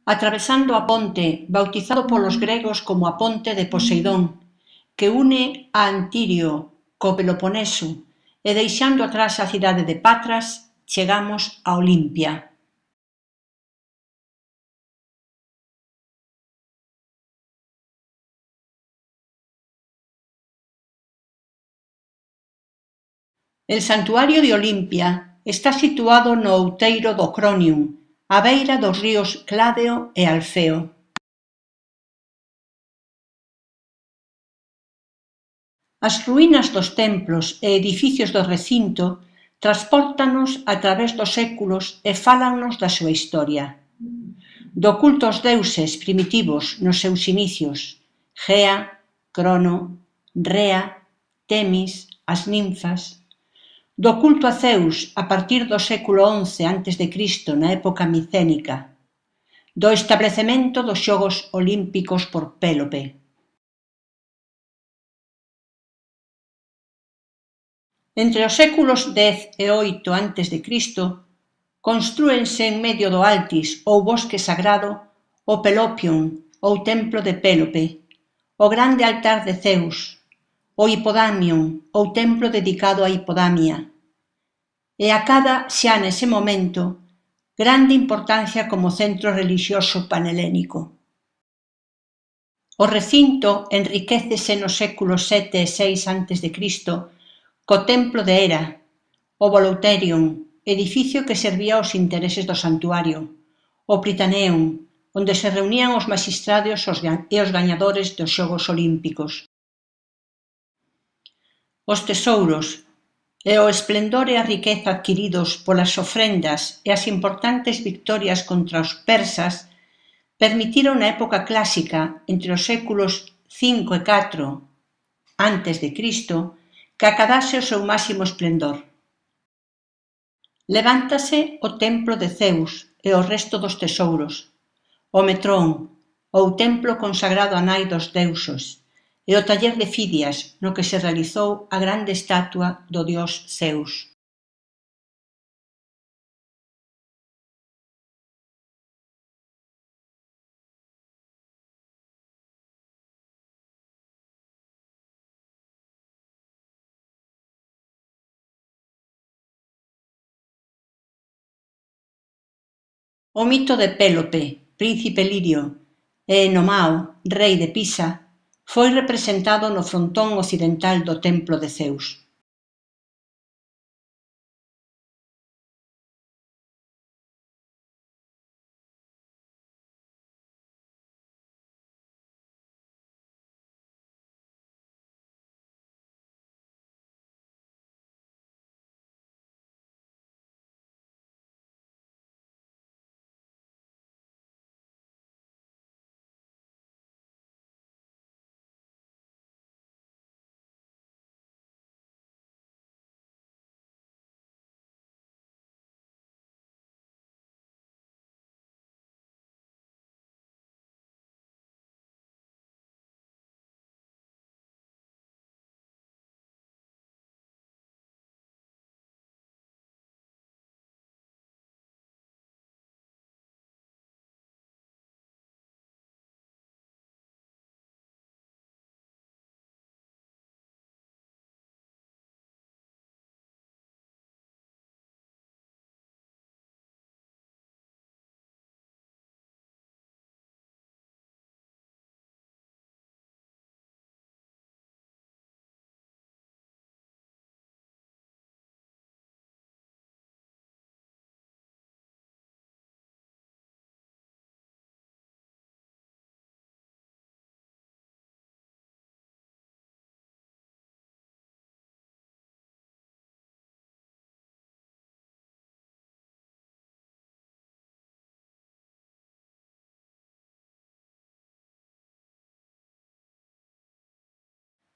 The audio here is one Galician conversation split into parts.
atravesando a ponte, bautizado polos gregos como a ponte de Poseidón, que une a Antírio co Peloponeso, e deixando atrás a cidade de Patras, chegamos a Olimpia. El santuario de Olimpia está situado no outeiro do Cronium, á beira dos ríos Cladeo e Alfeo. As ruínas dos templos e edificios do recinto transpórtanos a través dos séculos e fálannos da súa historia. Do culto aos deuses primitivos nos seus inicios, Gea, Crono, Rea, Temis, as ninfas. Do culto a Zeus a partir do século XI a.C., na época micénica. Do establecemento dos Xogos Olímpicos por Pélope. Entre os séculos X e VIII a.C., constrúense en medio do Altis ou bosque sagrado o Pelopion ou templo de Pélope, o grande altar de Zeus, o Hipodamion ou templo dedicado a Hipodamia, e acada xa nese momento grande importancia como centro relixioso panhelénico. O recinto enriquécese nos séculos VII e VI a.C. co templo de Hera, o Volouterion, edificio que servía aos intereses do santuario, o Prytaneum, onde se reunían os maxistrados e os gañadores dos Xogos Olímpicos. Os tesouros e o esplendor e a riqueza adquiridos polas ofrendas e as importantes victorias contra os persas permitiron na época clásica, entre os séculos V e IV a.C., que acadase o seu máximo esplendor. Levántase o templo de Zeus e o resto dos tesouros, o Metrón, ou templo consagrado á nai dos deuses, e o taller de Fidias, no que se realizou a grande estatua do dios Zeus. O mito de Pélope, príncipe lirio, e Enomao, rei de Pisa, foi representado no frontón occidental do templo de Zeus.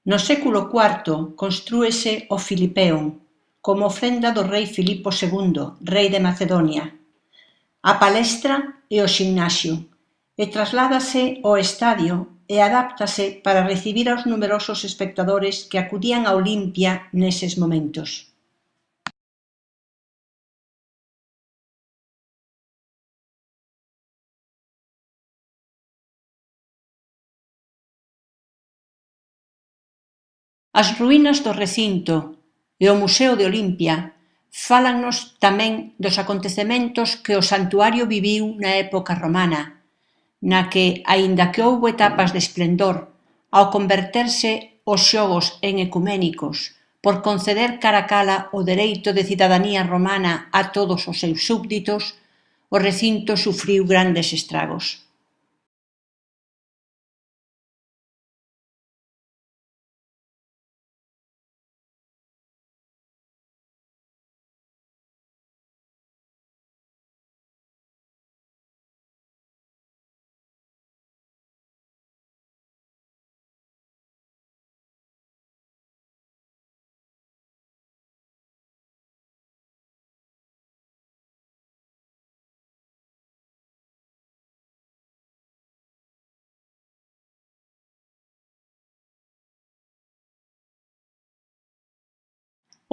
No século IV constrúese o Filipeon como ofrenda do rei Filipo II, rei de Macedonia, a palestra e o ximnasio, e trasládase ao estadio e adáptase para recibir aos numerosos espectadores que acudían a Olimpia neses momentos. As ruínas do recinto e o Museo de Olimpia fálannos tamén dos acontecementos que o santuario viviu na época romana, na que, aínda que houbo etapas de esplendor, ao converterse os xogos en ecuménicos por conceder cara a cala o dereito de cidadanía romana a todos os seus súbditos, o recinto sufriu grandes estragos.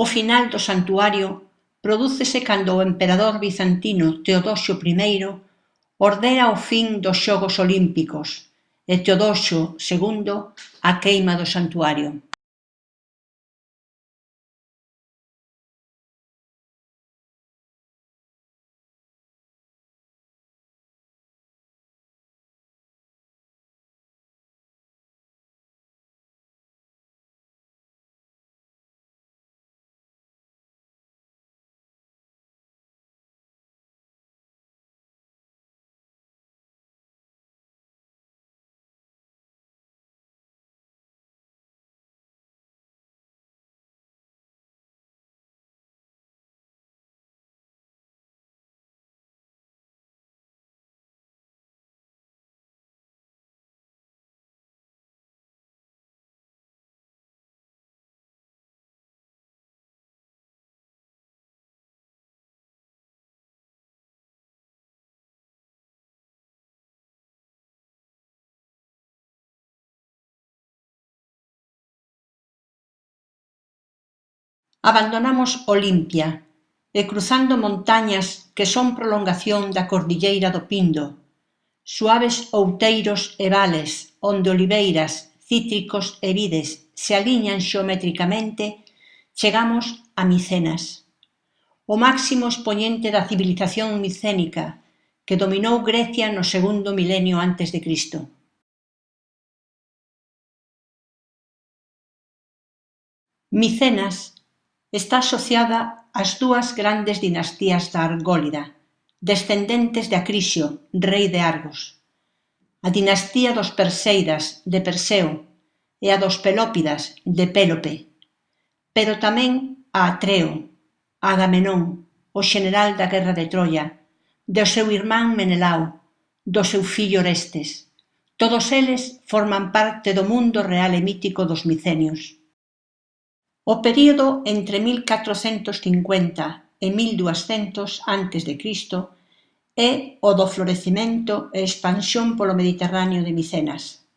O final do santuario prodúcese cando o emperador bizantino Teodosio I ordena o fin dos Xogos Olímpicos e Teodosio II a queima do santuario. Abandonamos Olimpia e cruzando montañas que son prolongación da cordilleira do Pindo, suaves outeiros e vales onde oliveiras, cítricos e vides se aliñan xeométricamente, chegamos a Micenas, o máximo expoñente da civilización micénica que dominou Grecia no segundo milenio antes de Cristo. Micenas está asociada ás dúas grandes dinastías da Argólida, descendentes de Acrisio, rei de Argos, a dinastía dos Perseidas, de Perseo, e a dos Pelópidas, de Pélope, pero tamén a Atreo, a Agamenón, o xeneral da guerra de Troia, do seu irmán Menelao, do seu fillo Orestes. Todos eles forman parte do mundo real e mítico dos micenios. O período entre 1450 e 1200 a.C. é o do florecemento e expansión polo Mediterráneo de Micenas.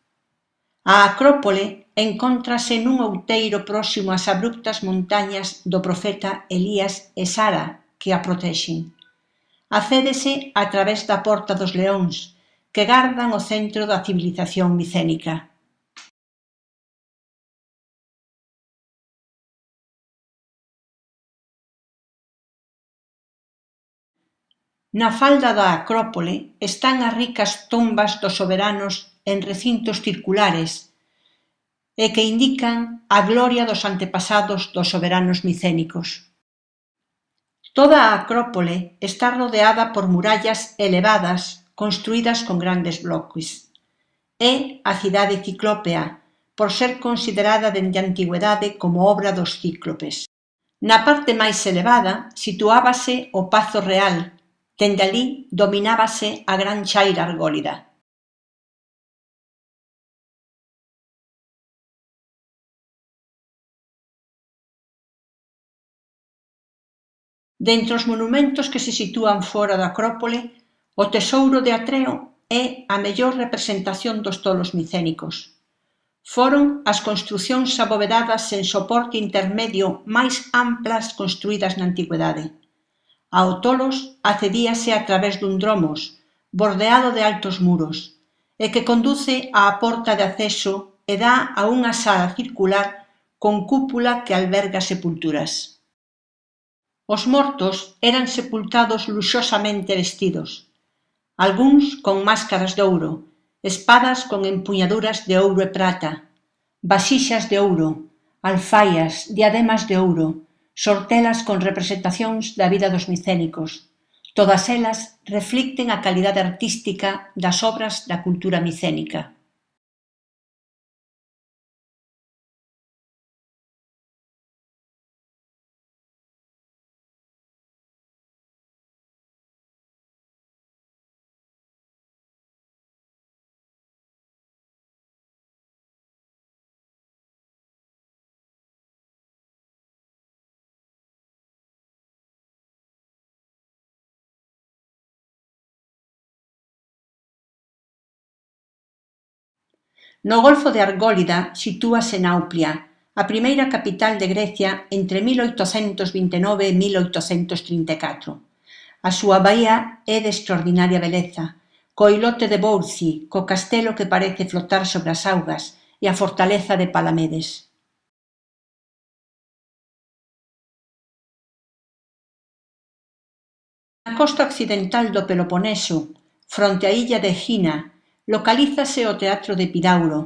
A Acrópole encóntrase nun outeiro próximo ás abruptas montañas do profeta Elías e Sara, que a protexen. Accédese a través da Porta dos Leóns, que gardan o centro da civilización micénica. Na falda da Acrópole están as ricas tombas dos soberanos en recintos circulares e que indican a gloria dos antepasados dos soberanos micénicos. Toda a Acrópole está rodeada por murallas elevadas construídas con grandes bloques. É a cidade ciclópea, por ser considerada dende a antigüedade como obra dos cíclopes. Na parte máis elevada situábase o Pazo Real. Dende alí dominábase a gran chaira argólida. Dentre os monumentos que se sitúan fora da Acrópole, o Tesouro de Atreo é a mellor representación dos tolos micénicos. Foron as construcións abovedadas en soporte intermedio máis amplas construídas na antigüedade. Ao tolos accedíase a través dun dromos, bordeado de altos muros, e que conduce á porta de acceso e dá a unha sala circular con cúpula que alberga sepulturas. Os mortos eran sepultados luxosamente vestidos, algúns con máscaras de ouro, espadas con empuñaduras de ouro e prata, vasixas de ouro, alfaias, diademas de ouro, sortelas con representacións da vida dos micénicos. Todas elas reflicten a calidade artística das obras da cultura micénica. No Golfo de Argólida sitúase Nauplia, a primeira capital de Grecia entre 1829 e 1834. A súa baía é de extraordinaria beleza, co ilote de Bourci, co castelo que parece flotar sobre as augas e a fortaleza de Palamedes. Na costa occidental do Peloponeso, fronte á illa de Egina, localízase o Teatro de Epidauro,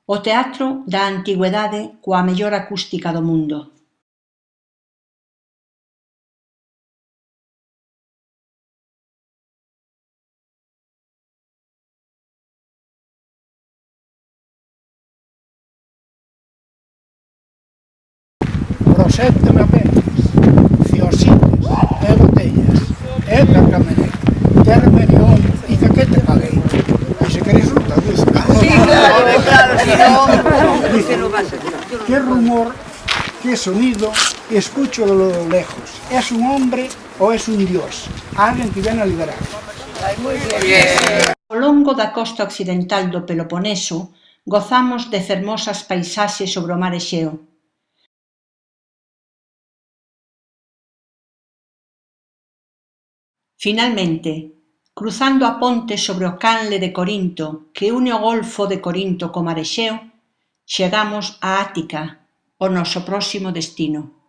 o teatro da antigüedade coa mellor acústica do mundo. Prosépteme apenas, ciosites, e botellas, e percamené, termenión, e que te paguei. E se queréis un traduzca. Sí, claro, si no vas a... ¿Qué rumor, qué sonido escucho de lo lejos? ¿Es un hombre o es un dios? Alguien que viene a liberar. Muy bien. Ao longo da costa occidental do Peloponeso gozamos de fermosas paisaxes sobre o mar Exeo. Finalmente, cruzando a ponte sobre o canle de Corinto que une o Golfo de Corinto co mar Exeo, chegamos a Ática, o noso próximo destino.